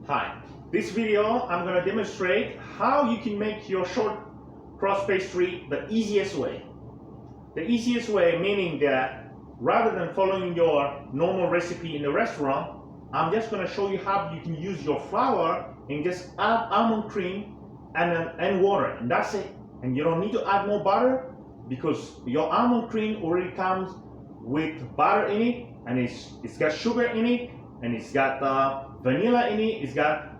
Hi, this video I'm going to demonstrate how you can make your short crust pastry the easiest way. The easiest way meaning that rather than following your normal recipe in the restaurant, I'm just going to show you how you can use your flour and just add almond cream and water, and that's it. And you don't need to add more butter because your almond cream already comes with butter in it, and it's got sugar in it, and it's got vanilla in it. It's got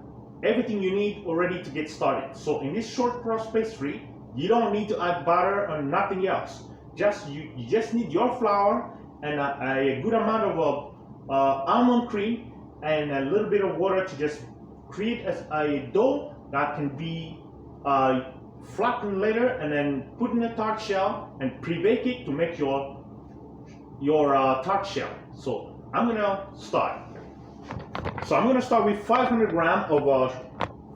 everything you need already to get started. So in this short crust pastry, you don't need to add butter or nothing else. You just need your flour and a good amount of almond cream and a little bit of water to just create a dough that can be flattened later, and then put in a tart shell and pre-bake it to make your tart shell. So I'm gonna start. So I'm gonna start with 500 grams of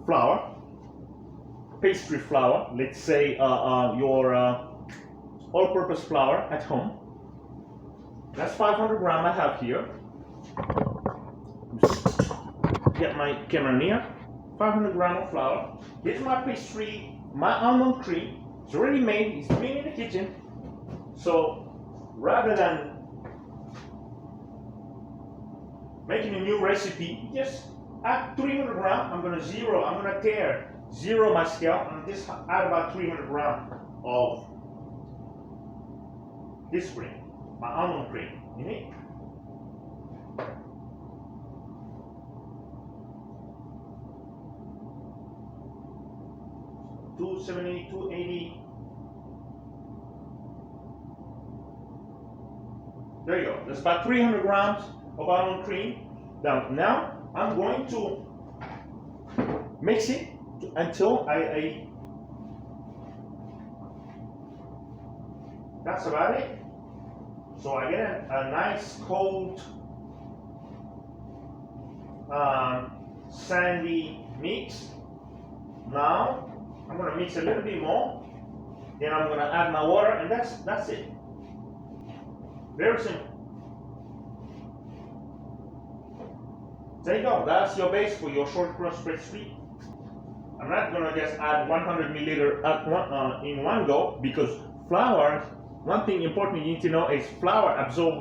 flour, pastry flour. Let's say your all-purpose flour at home. That's 500 grams I have here. Get my camera near. 500 grams of flour. Here's my pastry. My almond cream is already made. It's made in the kitchen. So rather than making a new recipe, just add 300 grams. I'm gonna zero my scale, and just add about 300 grams of this cream, my almond cream in it. $270, $280. There you go. That's about 300 grams of almond cream. Now I'm going to mix it until that's about it. So I get a nice cold sandy mix. Now I'm going to mix a little bit more, then I'm going to add my water, and that's it. Very simple. There you go. That's your base for your short crust pastry. I'm not going to just add 100 milliliters in one go, because flour, one thing important you need to know is flour absorb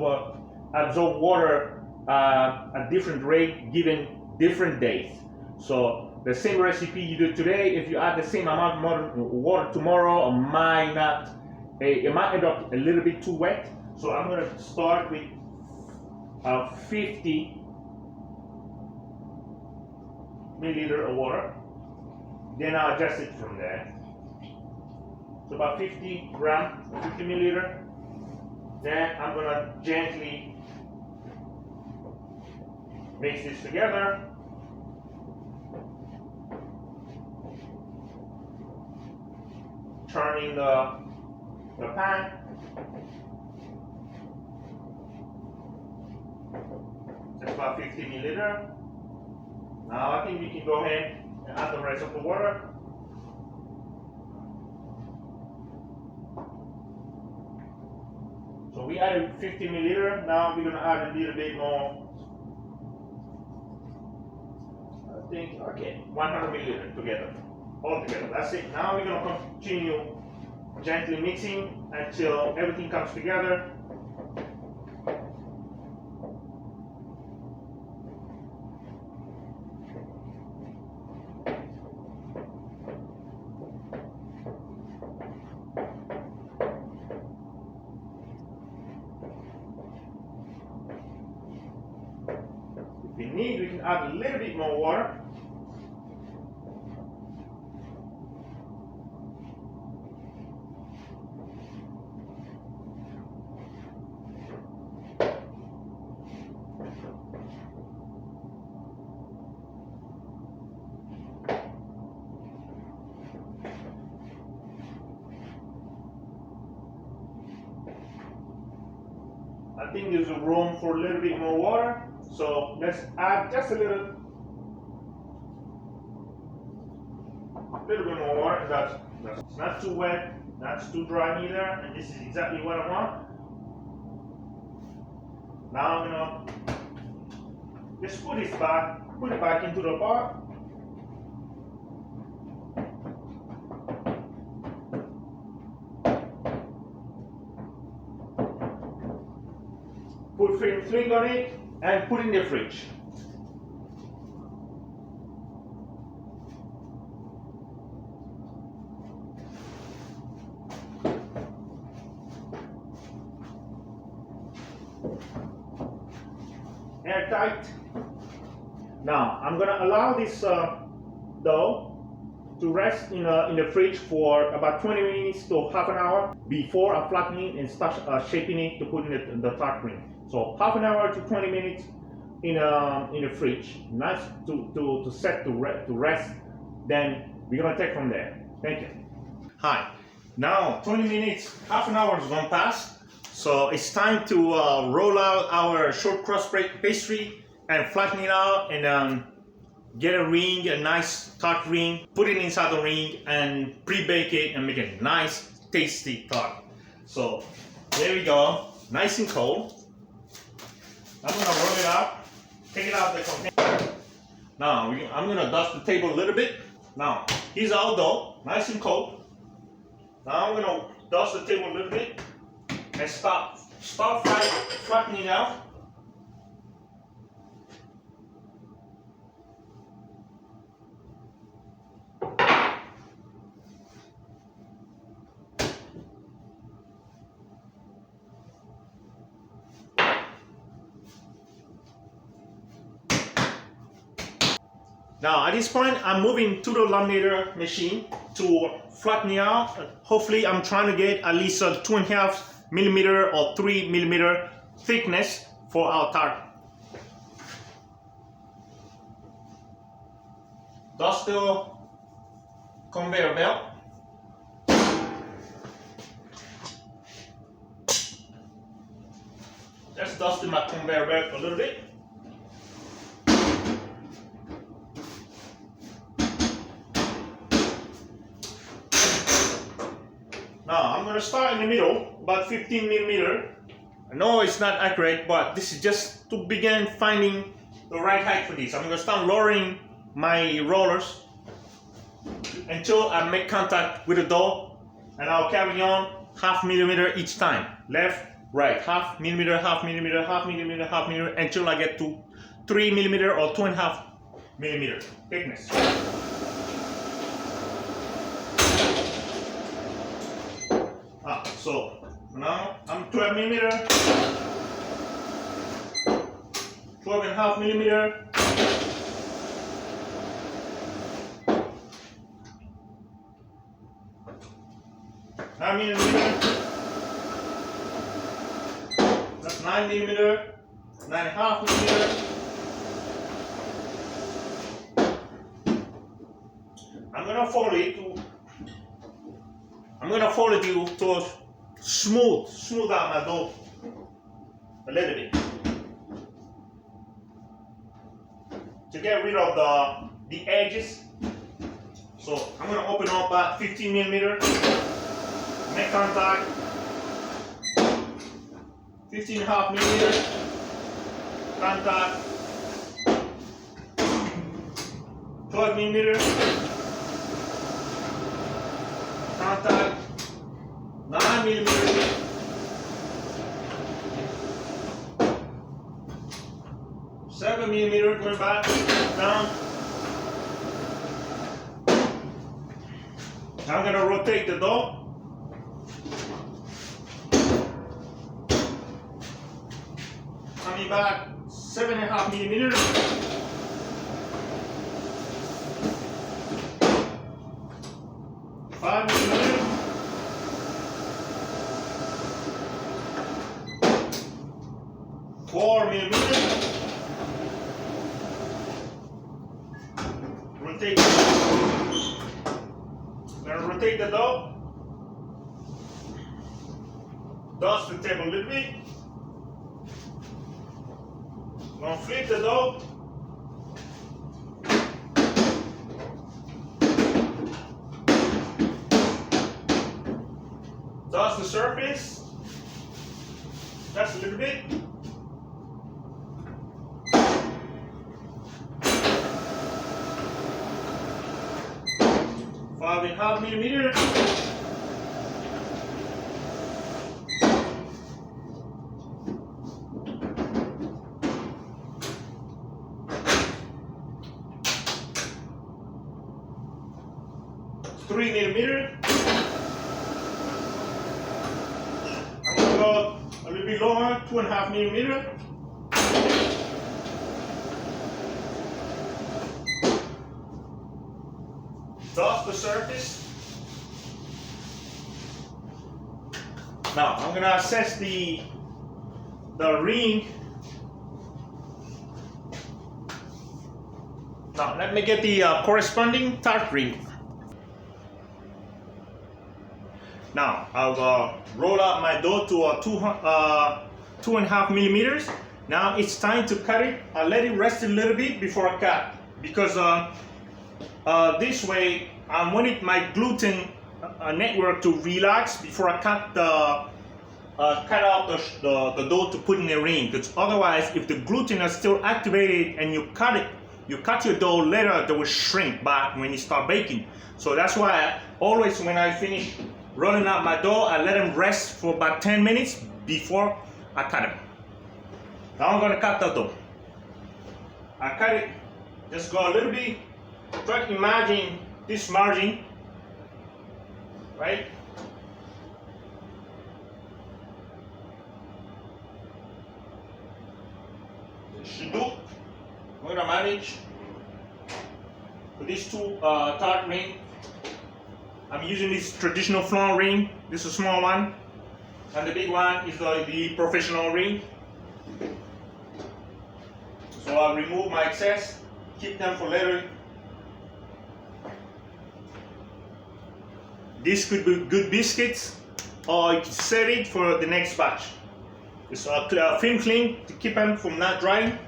water at different rate given different days. So the same recipe you do today, if you add the same amount of water tomorrow, it might end up a little bit too wet. So I'm going to start with 50 milliliters of water. Then I'll adjust it from there. So about 50 grams, 50 milliliters. Then I'm going to gently mix this together. Turning the pan. That's about 50 milliliters. Now I think we can go ahead and add the rest of the water. So we added 50 milliliters. Now we're going to add a little bit more. I think, okay, 100 milliliters together. All together. That's it. Now we're going to continue gently mixing until everything comes together. If we need, we can add a little bit more water. I think there's a room for a little bit more water, so let's add just a little bit more water. That's not too wet, not too dry either, and this is exactly what I want. Now I'm gonna just put this back Put it back into the pot. Put film on it and put in the fridge. Airtight. Now I'm gonna allow this dough to rest in the fridge for about 20 minutes to half an hour before I flatten it and start shaping it to put in the tart cream. So half an hour to 20 minutes in the fridge, nice to set to rest. Then we're gonna take from there. Thank you. Hi. Now 20 minutes, half an hour has gone past. So it's time to roll out our short crust pastry and flatten it out and get a ring, a nice tart ring, put it inside the ring and pre-bake it and make a nice tasty tart. So there we go, nice and cold. I'm gonna roll it out, take it out of the container. Now I'm gonna dust the table a little bit. Now here's our dough, nice and cold. Now I'm gonna dust the table a little bit and start flattening it out. Now at this point, I'm moving to the laminator machine to flatten it out. Hopefully I'm trying to get at least a 2.5 millimeter or 3 millimeter thickness for our tart. Dust the conveyor belt. Just dusting my conveyor belt a little bit. Now I'm going to start in the middle, about 15 millimeter. I know it's not accurate, but this is just to begin finding the right height for this. I'm going to start lowering my rollers until I make contact with the dough, and I'll carry on half millimeter each time. Left, right, half millimeter, half millimeter, half millimeter, half millimeter, until I get to 3 millimeter or 2.5 millimeter thickness. So now I'm 12 millimeter, 12.5 millimeter, 9 millimeter, that's 9 millimeter, 9.5 millimeter. I'm gonna fold it to smooth out my dough a little bit to get rid of the edges. So I'm going to open up at 15 millimeter, make contact, 15.5 millimeter, contact, 12 millimeter, contact, 9 millimeter, 7 millimeter, going back, down. I'm going to rotate the dough. Coming back 7.5 millimeter. Rotate the dough, dust the table a little bit. Now flip the dough. Dust the surface, just a little bit. 5.5 millimeter. Three millimeter. I'm gonna go a little bit lower, 2.5 millimeter. Dust the surface. Now I'm gonna assess the ring. Now let me get the corresponding tart ring. Now I'll roll out my dough to 2.5 millimeters. Now it's time to cut it. I'll let it rest a little bit before I cut, because this way I wanted my gluten network to relax before I cut out the dough to put in the ring. Because otherwise, if the gluten is still activated and you cut your dough later, they will shrink back when you start baking. So that's why always when I finish rolling out my dough, I let them rest for about 10 minutes before I cut them. Now I'm gonna cut the dough. I cut it, just go a little bit. Try to imagine this margin, right? This should do. I'm gonna manage with these two tart ring. I'm using this traditional flour ring. This is a small one, and the big one is the professional ring. So I'll remove my excess, keep them for later. This could be good biscuits, or you can set it for the next batch. It's a film cling to keep them from not drying.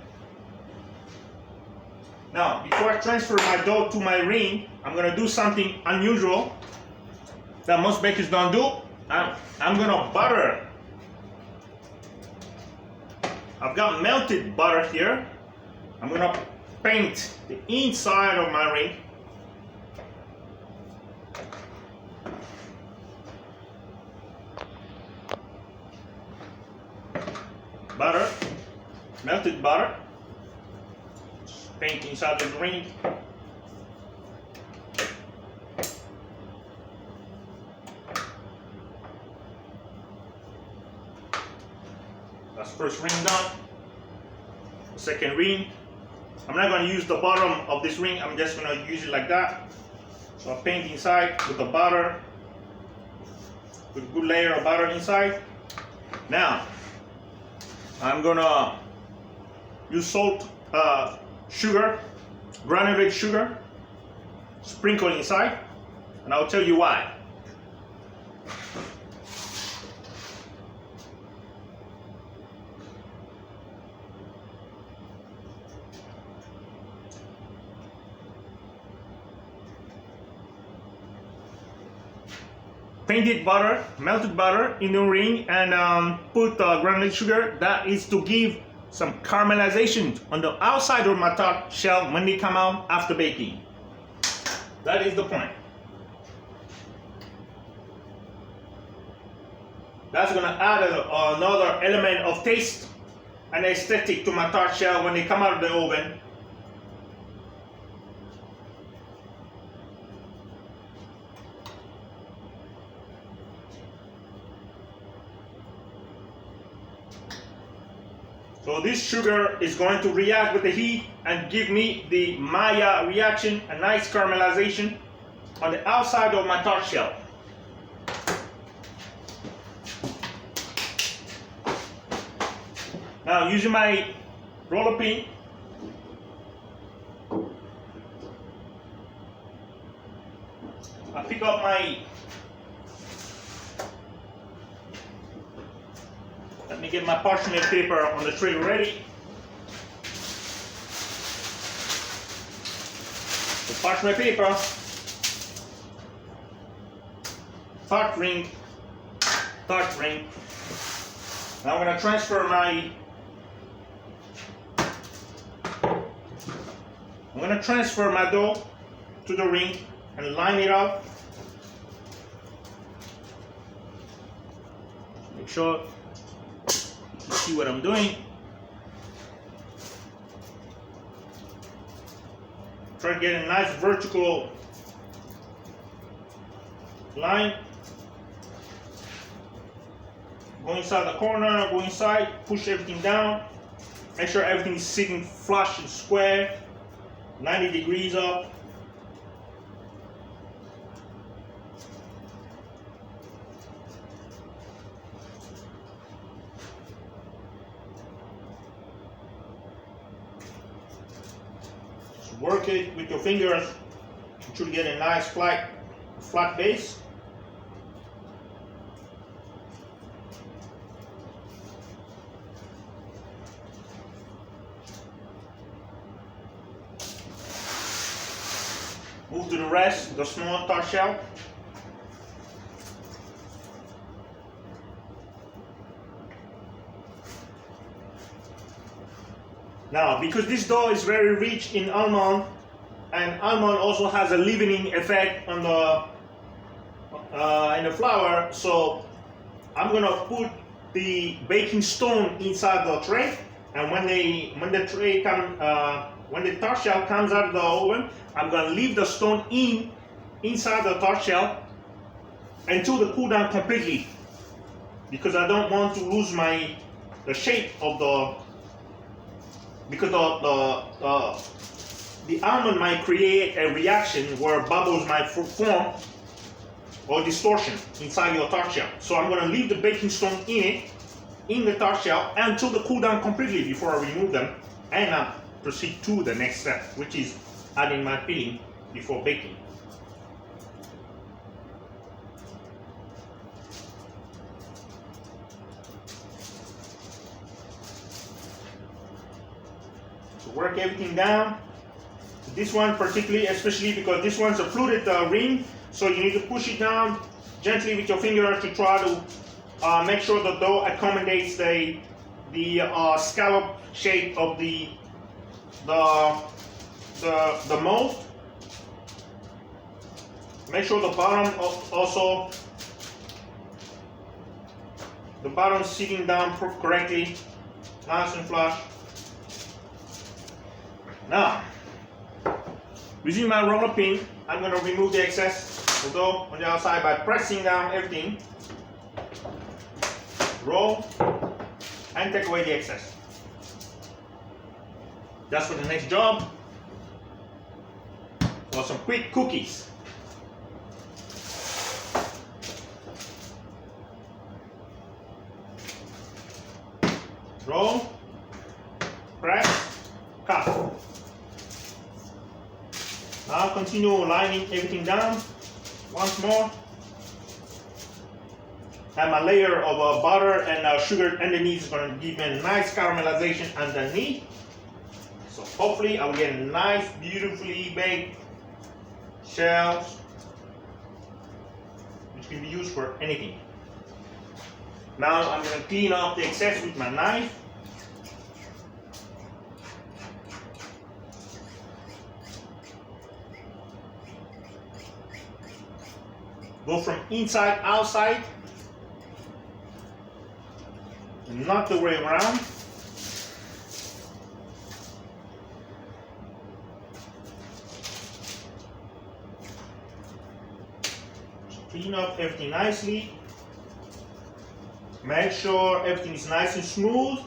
Now, before I transfer my dough to my ring, I'm gonna do something unusual that most bakers don't do. I'm gonna butter. I've got melted butter here. I'm gonna paint the inside of my ring. Butter, melted butter. Just paint inside the ring. That's first ring done. Second ring. I'm not going to use the bottom of this ring. I'm just going to use it like that. So I paint inside with the butter. With a good layer of butter inside. Now, I'm going to use salt, sugar, granulated sugar, sprinkle inside, and I'll tell you why. Painted butter, melted butter in the ring, and put granulated sugar. That is to give some caramelization on the outside of my tart shell when they come out after baking. That is the point. That's going to add another element of taste and aesthetic to my tart shell when they come out of the oven. So this sugar is going to react with the heat and give me the Maya reaction, a nice caramelization on the outside of my tart shell. Now using my roller pin, I pick up my, let me get my parchment paper on the tray ready. The parchment paper, tart ring. Now I'm going to transfer my dough to the ring. and line it up. Make sure you see what I'm doing. Try to get a nice vertical line. Go inside the corner, go inside, push everything down. Make sure everything is sitting flush and square, 90 degrees up. Just work it with your fingers until you get a nice flat base. Move to the rest, the small tart shell. Now, because this dough is very rich in almond, and almond also has a leavening effect on in the flour, so I'm gonna put the baking stone inside the tray, and when the tart shell comes out of the oven, I'm going to leave the stone inside the tart shell until they cool down completely, because I don't want to lose the shape of because the almond might create a reaction where bubbles might form or distortion inside your tart shell. So I'm going to leave the baking stone in the tart shell until they cool down completely before I remove them and proceed to the next step, which is adding my filling before baking. So work everything down. This one particularly, especially because this one's a fluted ring, so you need to push it down gently with your finger to try to make sure the dough accommodates the scallop shape of the mold. Make sure the bottom also, the bottom sitting down correctly, nice and flush. Now, using my roller pin, I'm going to remove the excess of dough on the outside by pressing down everything. Roll and take away the excess. That's for the next job. For some quick cookies. Roll, press, cut. Now continue lining everything down once more. And my layer of butter and sugar underneath is going to give me a nice caramelization underneath. So hopefully I will get a nice, beautifully baked shells, which can be used for anything. Now I'm going to clean off the excess with my knife. Go from inside outside, and not the way around. Clean up everything nicely. Make sure everything is nice and smooth.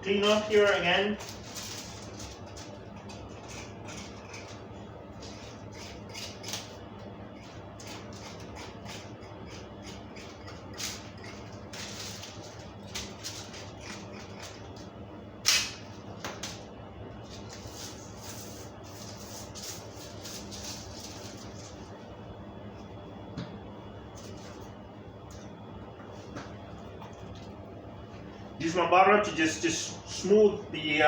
Clean up here again. Use my butter to just smooth the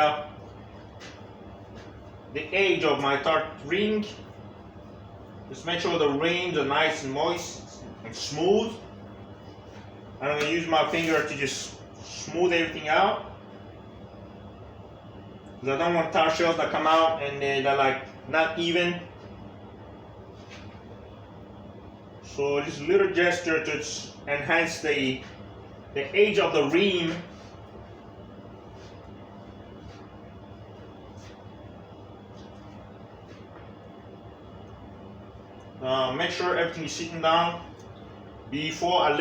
edge of my tart ring. Just make sure the rings are nice and moist and smooth. I'm gonna use my finger to just smooth everything out. Because I don't want tart shells that come out and they're like not even. So just a little gesture to enhance the edge of the rim. Make sure everything is sitting down before I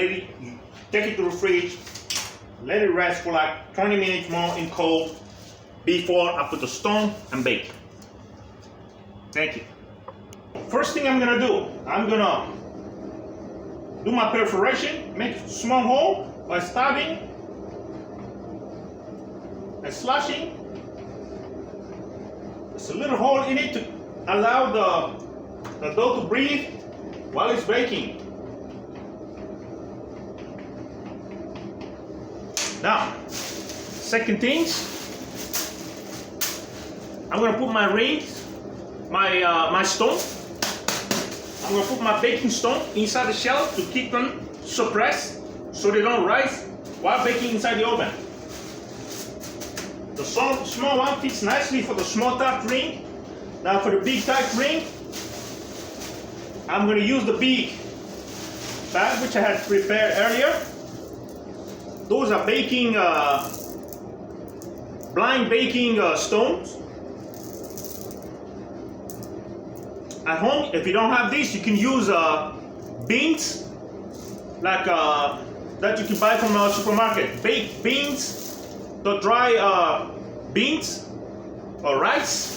take it to the fridge, let it rest for like 20 minutes more in cold before I put the stone and bake. Thank you. First thing I'm gonna do, I'm gonna do my perforation, make a small hole by stabbing and slashing. There's a little hole in it to allow the dough to breathe while it's baking. Now, second things, I'm gonna put my rings, my stone. I'm gonna put my baking stone inside the shell to keep them suppressed so they don't rise while baking inside the oven. The small one fits nicely for the small tart ring. Now for the big tart ring, I'm gonna use the big bag which I had prepared earlier. Those are baking, blind baking stones. At home, if you don't have this, you can use beans, like that you can buy from a supermarket. Baked beans, the dry beans or rice.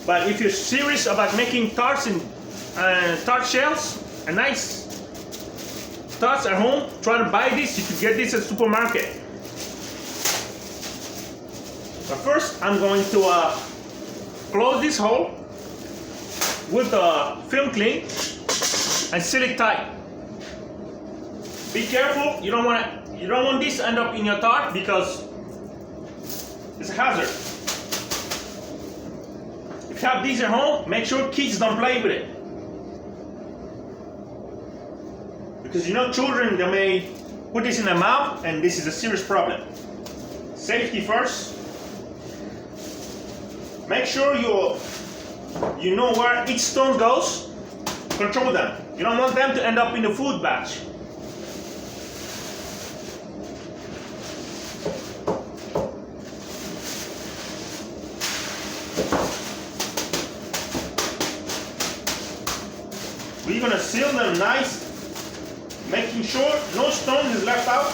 But if you're serious about making tarts and tart shells, a nice tarts at home, try to buy this. You can get this at the supermarket. But first, I'm going to close this hole with a film cling and seal it tight. Be careful, you don't want this to end up in your tart because it's a hazard. If you have these at home, make sure kids don't play with it. Because you know children, they may put this in their mouth and this is a serious problem. Safety first. Make sure you know where each stone goes. Control them. You don't want them to end up in the food batch. We're gonna seal them nice, making sure no stone is left out.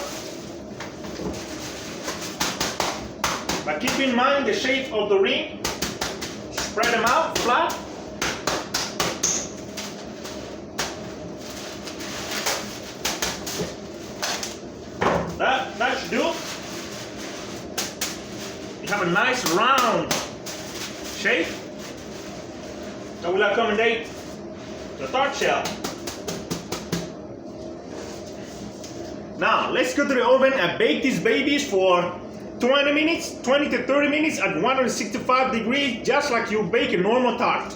But keep in mind the shape of the ring. Spread them out flat. That should do. You have a nice round shape that will accommodate the tart shell. Now let's go to the oven and bake these babies for 20 to 30 minutes at 165 degrees, just like you bake a normal tart.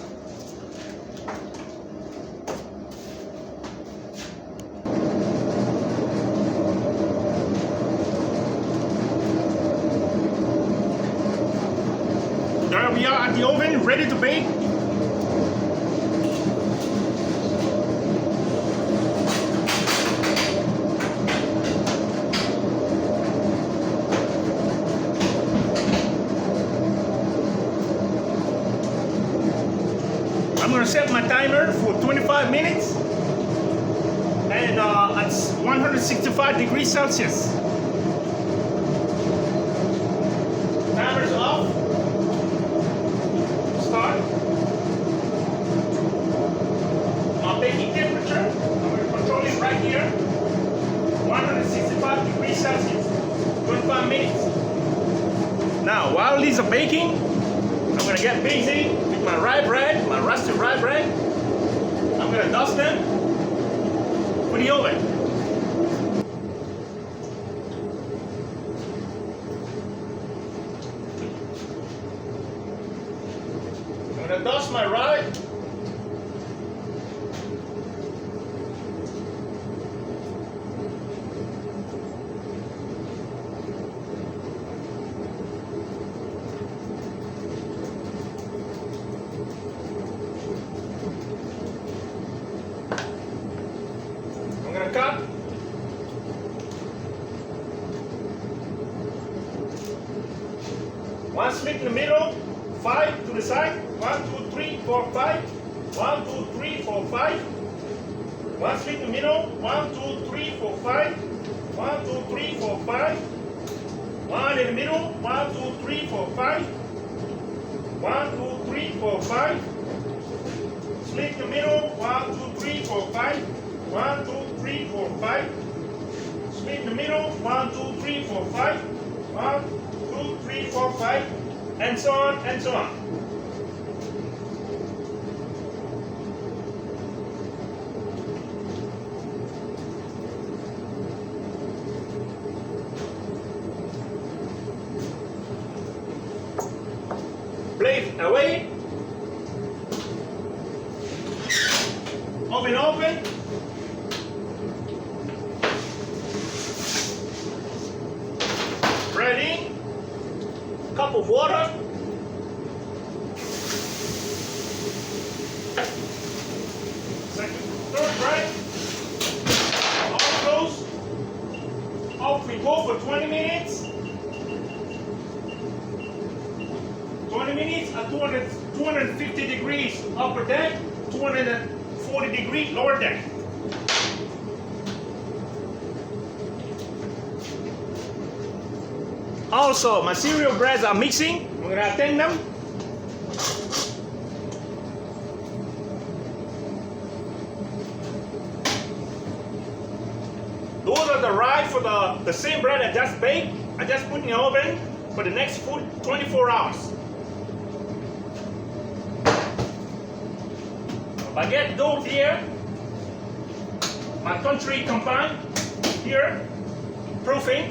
There we are at the oven, ready to bake. I'm going to set my timer for 25 minutes and at 165 degrees Celsius. Timer's off. Start. My baking temperature, I'm going to control it right here. 165 degrees Celsius. 25 minutes. Now, while these are baking, I'm going to get busy with my rye bread, my rusty rye bread. I'm going to dust them for the oven. I'm going to dust my rye. cup. One split in the middle, 5 to the side. 1, 2, 3, 4, 5. 1, 2, 3, 4, 5. One split in the middle, 1, 2, 3, 4, 5. 1, 2, 3, 4, 5. One in the middle, 1, 2, 3, 4, 5. 1, 2, 3, 4, 5. Split in the middle, 1, 2, 3, 4, 5. 1, 2, 3, 4, 5. Split in the middle, 1, 2, 3, 4, 5. 1, 2, 3, 4, 5. And so on and so on. Plate away. Oven open. Bread in. Cup of water. Second, third bread. All close. Off we go for 20 minutes. 20 minutes at 250 degrees upper deck, 240 degrees lower deck. Also, my cereal breads are mixing. I'm gonna attend them. Those are the rye for the same bread I just baked. I just put in the oven for the next 24 hours. Baguette dough here, my country combined here, proofing.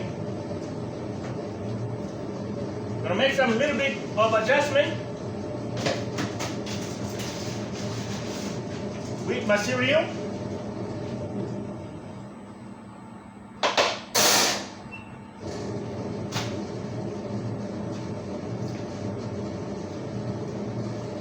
Gonna make some little bit of adjustment with my cereal.